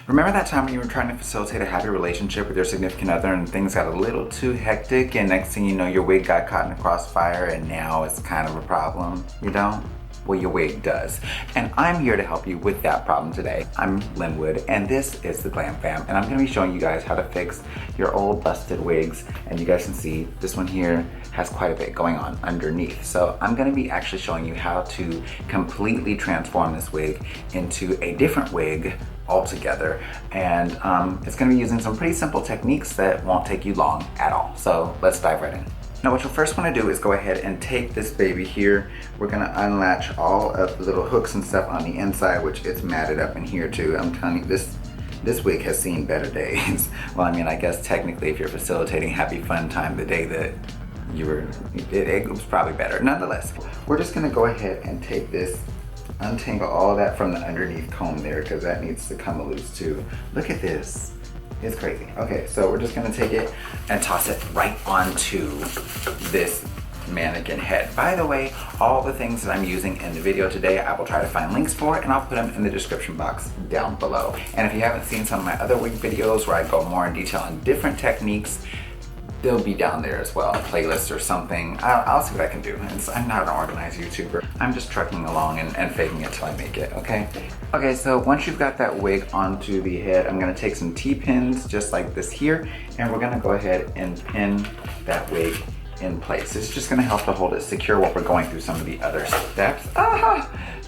Remember that time when you were trying to facilitate a happy relationship with your significant other and things got a little too hectic and next thing you know your wig got caught in a crossfire and now it's kind of a problem, you know? Well, your wig does. And I'm here to help you with that problem today. I'm Linwood and this is the GlamFam and I'm gonna be showing you guys how to fix your old busted wigs, and you guys can see this one here has quite a bit going on underneath. So I'm gonna be actually showing you how to completely transform this wig into a different wig altogether, and it's going to be using some pretty simple techniques that won't take you long at all. So let's dive right in. Now what you'll first want to do is go ahead and take this baby here. We're going to unlatch all of the little hooks and stuff on the inside, which it's matted up in here too. I'm telling you, this wig has seen better days. Well, I mean, I guess technically if you're facilitating happy fun time the day that you were, it was probably better. Nonetheless, we're just going to go ahead and take this, untangle all of that from the underneath comb there because that needs to come loose too. Look at this, it's crazy. Okay, so we're just gonna take it and toss it right onto this mannequin head. By the way, all the things that I'm using in the video today, I will try to find links for and I'll put them in the description box down below. And if you haven't seen some of my other wig videos where I go more in detail on different techniques, they'll be down there as well, a playlist or something. I'll see what I can do. I'm not an organized YouTuber. I'm just trucking along and faking it till I make it, okay? Okay, so once you've got that wig onto the head, I'm gonna take some T-pins just like this here, and we're gonna go ahead and pin that wig in place. It's just gonna help to hold it secure while we're going through some of the other steps.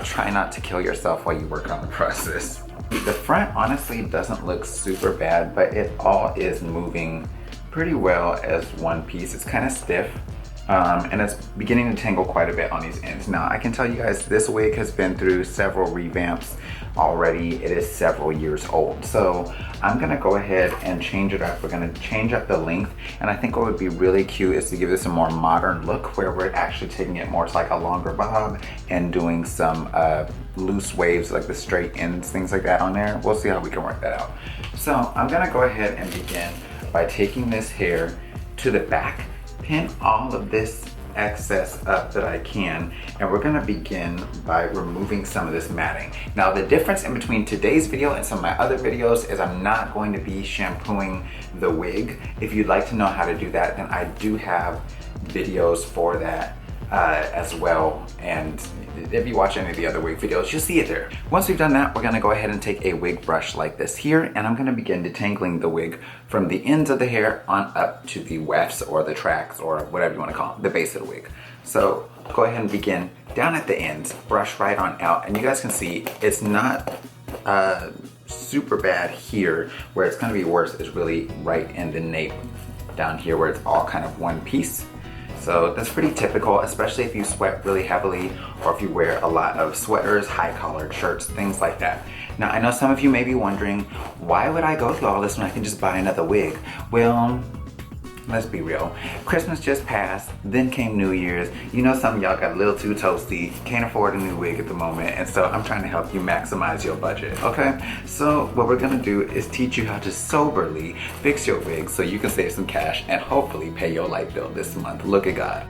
Try not to kill yourself while you work on the process. The front honestly doesn't look super bad, but it all is moving pretty well as one piece. It's kind of stiff and it's beginning to tangle quite a bit on these ends. Now I can tell you guys this wig has been through several revamps already. It is several years old. So I'm gonna go ahead and change it up. We're gonna change up the length, and I think what would be really cute is to give this a more modern look where we're actually taking it more to like a longer bob and doing some loose waves like the straight ends, things like that on there. We'll see how we can work that out. So I'm gonna go ahead and begin by taking this hair to the back, pin all of this excess up that I can, and we're gonna begin by removing some of this matting. Now the difference in between today's video and some of my other videos is I'm not going to be shampooing the wig. If you'd like to know how to do that, then I do have videos for that as well, and if you watch any of the other wig videos, you'll see it there. Once we've done that, we're gonna go ahead and take a wig brush like this here, and I'm gonna begin detangling the wig from the ends of the hair on up to the wefts or the tracks or whatever you wanna call it, the base of the wig. So go ahead and begin down at the ends, brush right on out, and you guys can see it's not super bad here. Where it's gonna be worse is really right in the nape down here where it's all kind of one piece. So that's pretty typical, especially if you sweat really heavily or if you wear a lot of sweaters, high collared shirts, things like that. Now I know some of you may be wondering, why would I go through all this when I can just buy another wig? Well, let's be real. Christmas just passed, then came New Year's. You know some of y'all got a little too toasty, can't afford a new wig at the moment, and so I'm trying to help you maximize your budget, okay? So what we're gonna do is teach you how to soberly fix your wig so you can save some cash and hopefully pay your light bill this month. Look at God.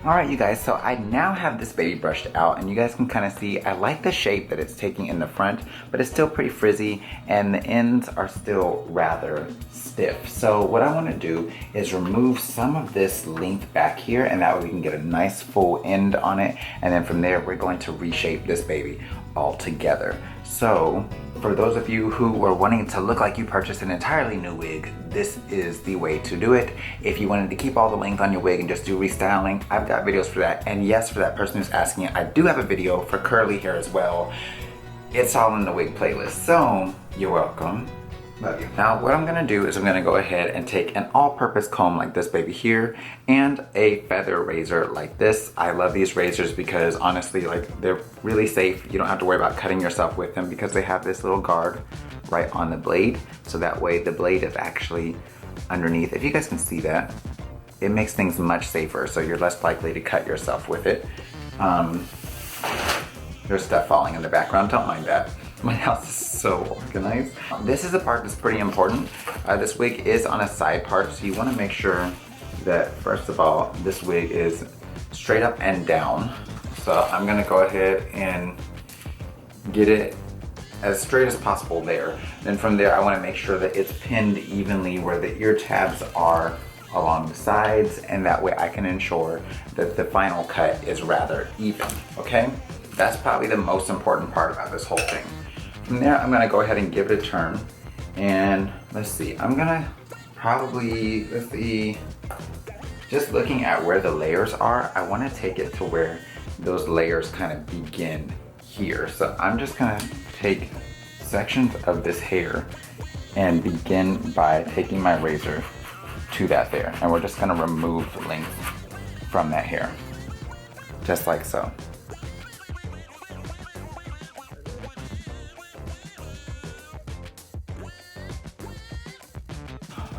Alright you guys, so I now have this baby brushed out, and you guys can kind of see I like the shape that it's taking in the front, but it's still pretty frizzy and the ends are still rather stiff. So what I want to do is remove some of this length back here, and that way we can get a nice full end on it, and then from there we're going to reshape this baby all together. So for those of you who are wanting to look like you purchased an entirely new wig, this is the way to do it. If you wanted to keep all the length on your wig and just do restyling, I've got videos for that. And yes, for that person who's asking it, I do have a video for curly hair as well. It's all in the wig playlist, so you're welcome. Love you. Now what I'm gonna do is I'm gonna go ahead and take an all-purpose comb like this baby here and a feather razor like this. I love these razors because honestly, like, they're really safe. You don't have to worry about cutting yourself with them because they have this little guard right on the blade. So that way the blade is actually underneath. If you guys can see that, it makes things much safer, so you're less likely to cut yourself with it. There's stuff falling in the background, don't mind that. My house is so organized. This is a part that's pretty important. This wig is on a side part, so you want to make sure that, first of all, this wig is straight up and down. So I'm gonna go ahead and get it as straight as possible there. Then from there, I want to make sure that it's pinned evenly where the ear tabs are along the sides, and that way I can ensure that the final cut is rather even, okay? That's probably the most important part about this whole thing. From there, I'm gonna go ahead and give it a turn, and let's see, I'm gonna probably, let's see, just looking at where the layers are, I wanna take it to where those layers kind of begin here. So I'm just gonna take sections of this hair and begin by taking my razor to that there. And we're just gonna remove length from that hair, just like so.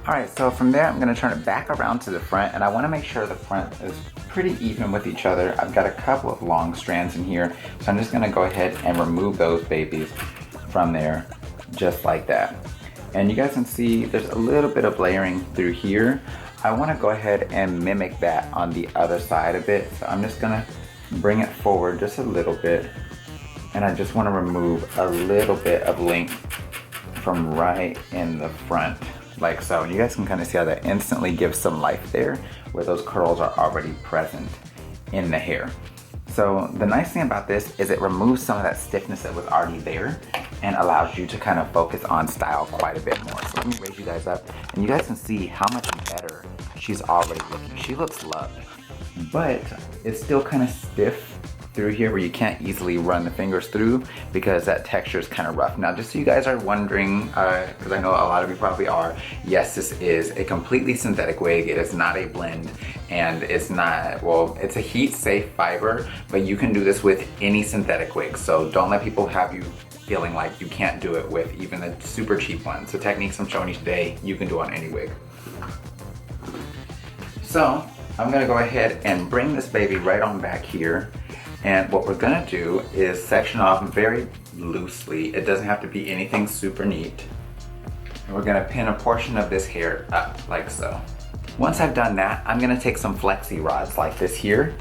Alright, so from there I'm going to turn it back around to the front, and I want to make sure the front is pretty even with each other. I've got a couple of long strands in here, so I'm just going to go ahead and remove those babies from there, just like that. And you guys can see there's a little bit of layering through here. I want to go ahead and mimic that on the other side of it, so I'm just going to bring it forward just a little bit, and I just want to remove a little bit of length from right in the front, like so. And you guys can kind of see how that instantly gives some life there where those curls are already present in the hair. So the nice thing about this is it removes some of that stiffness that was already there and allows you to kind of focus on style quite a bit more. So let me raise you guys up, and you guys can see how much better she's already looking. She looks loved, but it's still kind of stiff through here where you can't easily run the fingers through because that texture is kind of rough. Now, just so you guys are wondering, because I know a lot of you probably are, yes, this is a completely synthetic wig. It is not a blend, and it's not, well, it's a heat-safe fiber, but you can do this with any synthetic wig. So don't let people have you feeling like you can't do it with even the super cheap ones. The techniques I'm showing you today, you can do on any wig. So I'm gonna go ahead and bring this baby right on back here. And what we're gonna do is section off very loosely. It doesn't have to be anything super neat. And we're gonna pin a portion of this hair up like so. Once I've done that, I'm gonna take some flexi rods like this here,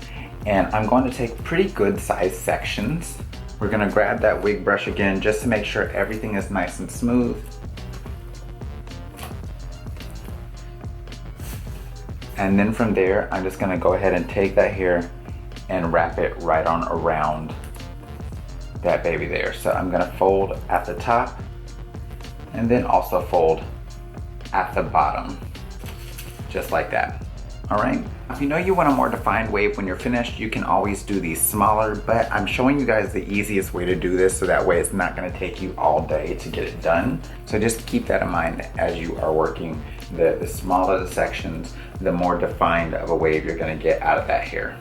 and I'm going to take pretty good sized sections. We're gonna grab that wig brush again just to make sure everything is nice and smooth. And then from there, I'm just gonna go ahead and take that hair and wrap it right on around that baby there. So I'm gonna fold at the top and then also fold at the bottom, just like that. All right, if you know you want a more defined wave when you're finished, you can always do these smaller, but I'm showing you guys the easiest way to do this so that way it's not gonna take you all day to get it done. So just keep that in mind as you are working. The smaller the sections, the more defined of a wave you're gonna get out of that hair.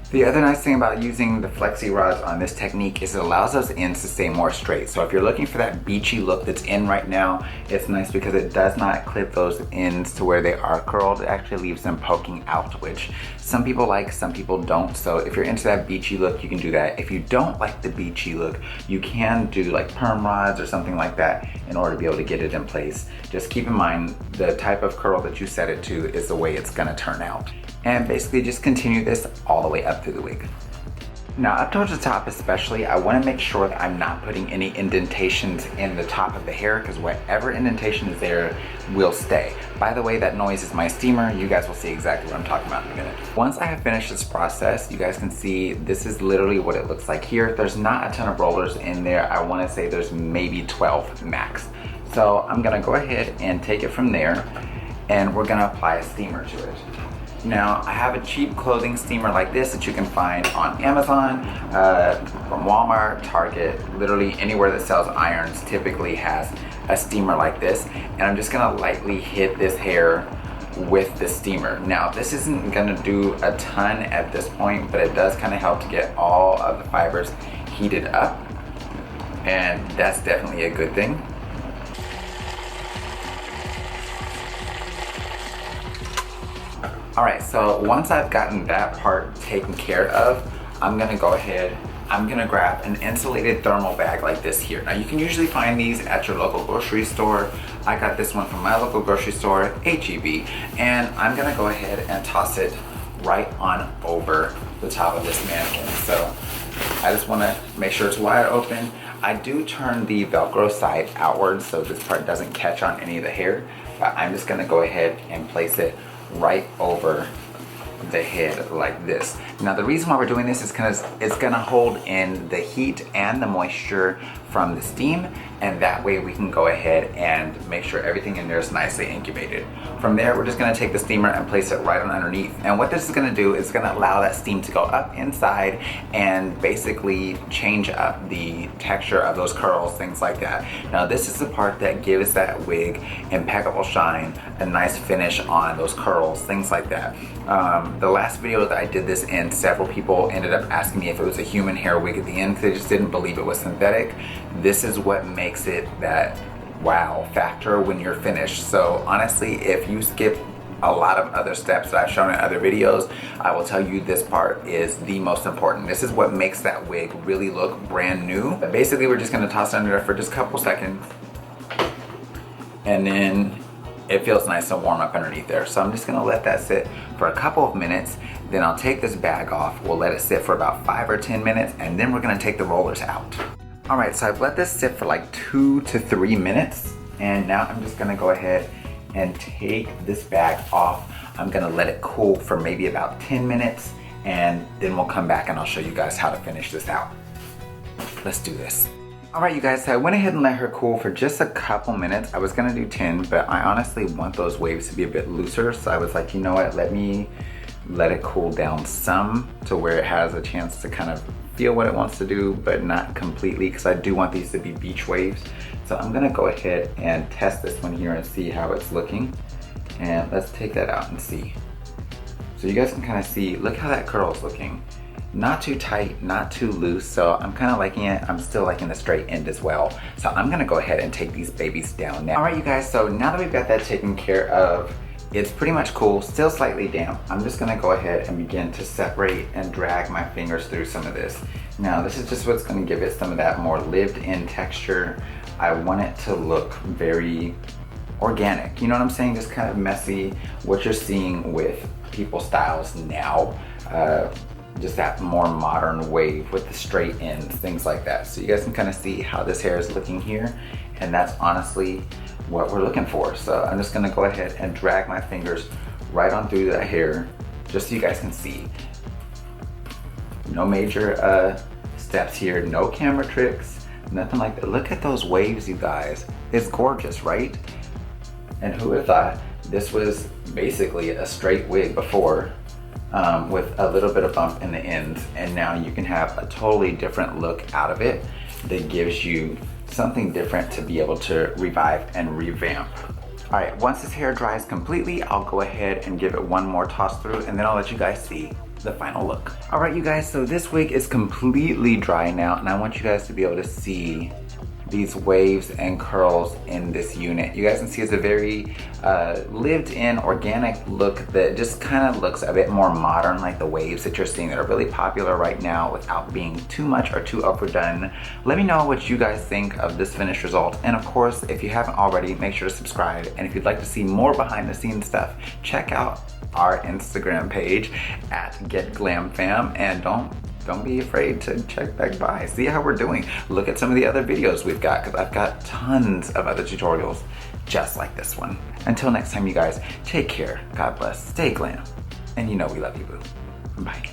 The other nice thing about using the flexi rods on this technique is it allows those ends to stay more straight. So if you're looking for that beachy look that's in right now, it's nice because it does not clip those ends to where they are curled. It actually leaves them poking out, which some people like, some people don't. So if you're into that beachy look, you can do that. If you don't like the beachy look, you can do like perm rods or something like that in order to be able to get it in place. Just keep in mind the type of curl that you set it to is the way it's gonna turn out. And basically just continue this all the way up through the wig. Now up towards the top especially, I want to make sure that I'm not putting any indentations in the top of the hair, because whatever indentation is there will stay. By the way, that noise is my steamer. You guys will see exactly what I'm talking about in a minute. Once I have finished this process, you guys can see this is literally what it looks like here. There's not a ton of rollers in there. I want to say there's maybe 12 max. So I'm going to go ahead and take it from there, and we're going to apply a steamer to it. Now, I have a cheap clothing steamer like this that you can find on Amazon, from Walmart, Target, literally anywhere that sells irons typically has a steamer like this. And I'm just gonna lightly hit this hair with the steamer. Now, this isn't gonna do a ton at this point, but it does kind of help to get all of the fibers heated up. And that's definitely a good thing. All right, so once I've gotten that part taken care of, I'm gonna go ahead, I'm gonna grab an insulated thermal bag like this here. Now you can usually find these at your local grocery store. I got this one from my local grocery store, HEB, and I'm gonna go ahead and toss it right on over the top of this mannequin. So I just wanna make sure it's wide open. I do turn the Velcro side outward so this part doesn't catch on any of the hair, but I'm just gonna go ahead and place it right over the head like this. Now the reason why we're doing this is because it's gonna hold in the heat and the moisture from the steam, and that way we can go ahead and make sure everything in there is nicely incubated. From there, we're just gonna take the steamer and place it right on underneath. And what this is gonna do is gonna allow that steam to go up inside and basically change up the texture of those curls, things like that. Now this is the part that gives that wig impeccable shine, a nice finish on those curls, things like that. The last video that I did this in, several people ended up asking me if it was a human hair wig at the end because they just didn't believe it was synthetic. This is what makes it that wow factor when you're finished. So honestly, if you skip a lot of other steps that I've shown in other videos, I will tell you this part is the most important. This is what makes that wig really look brand new. But basically, we're just gonna toss it under there for just a couple seconds, and then it feels nice and warm up underneath there. So I'm just gonna let that sit for a couple of minutes. Then I'll take this bag off. We'll let it sit for about 5 or 10 minutes, and then we're gonna take the rollers out. All right, so I've let this sit for like 2 to 3 minutes, and now I'm just gonna go ahead and take this bag off. I'm gonna let it cool for maybe about 10 minutes, and then we'll come back and I'll show you guys how to finish this out. Let's do this. All right, you guys, so I went ahead and let her cool for just a couple minutes. I was gonna do 10, but I honestly want those waves to be a bit looser, so I was like, you know what, let me let it cool down some to where it has a chance to kind of feel what it wants to do, but not completely, because I do want these to be beach waves. So I'm gonna go ahead and test this one here and see how it's looking. And let's take that out and see. So you guys can kind of see, look how that curl is looking. Not too tight, not too loose, so I'm kind of liking it. I'm still liking the straight end as well. So I'm gonna go ahead and take these babies down now. All right, you guys, so now that we've got that taken care of, it's pretty much cool, still slightly damp. I'm just gonna go ahead and begin to separate and drag my fingers through some of this. Now, this is just what's gonna give it some of that more lived-in texture. I want it to look very organic, you know what I'm saying? Just kind of messy, what you're seeing with people's styles now. Just that more modern wave with the straight ends, things like that. So you guys can kind of see how this hair is looking here, and that's honestly what we're looking for. So I'm just gonna go ahead and drag my fingers right on through that hair, just so you guys can see. No major steps here, no camera tricks, nothing like that. Look at those waves, you guys. It's gorgeous, right? And who would have thought this was basically a straight wig before, with a little bit of bump in the ends, and now you can have a totally different look out of it that gives you something different to be able to revive and revamp. All right, once this hair dries completely, I'll go ahead and give it one more toss through, and then I'll let you guys see the final look. All right, you guys, so this wig is completely dry now, and I want you guys to be able to see these waves and curls in this unit. You guys can see it's a very lived-in, organic look that just kind of looks a bit more modern, like the waves that you're seeing that are really popular right now without being too much or too overdone. Let me know what you guys think of this finished result. And of course, if you haven't already, make sure to subscribe. And if you'd like to see more behind the scenes stuff, check out our Instagram page at GlamFam, and don't be afraid to check back by. See how we're doing. Look at some of the other videos we've got, because I've got tons of other tutorials just like this one. Until next time, you guys, take care, God bless, stay glam, and you know we love you, boo. Bye.